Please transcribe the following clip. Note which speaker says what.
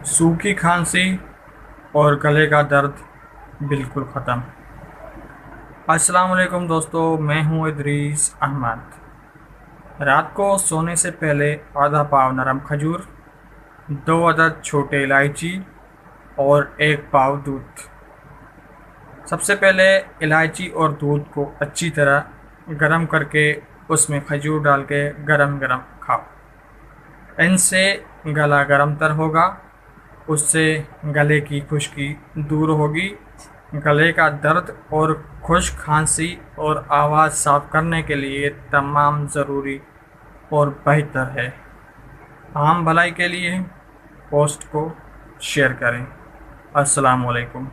Speaker 1: सूखी खांसी और गले का दर्द बिल्कुल ख़त्म। अस्सलाम वालेकुम दोस्तों, मैं हूं इदरीस अहमद। रात को सोने से पहले आधा पाव नरम खजूर, 2 अदद छोटे इलायची और 1 पाव दूध। सबसे पहले इलायची और दूध को अच्छी तरह गरम करके उसमें खजूर डाल के गरम गरम खाओ। इनसे गला गरम तर होगा, उससे गले की खुश्की दूर होगी। गले का दर्द और खुश्क खांसी और आवाज़ साफ करने के लिए तमाम ज़रूरी और बेहतर है। आम भलाई के लिए पोस्ट को शेयर करें। अस्सलाम वालेकुम।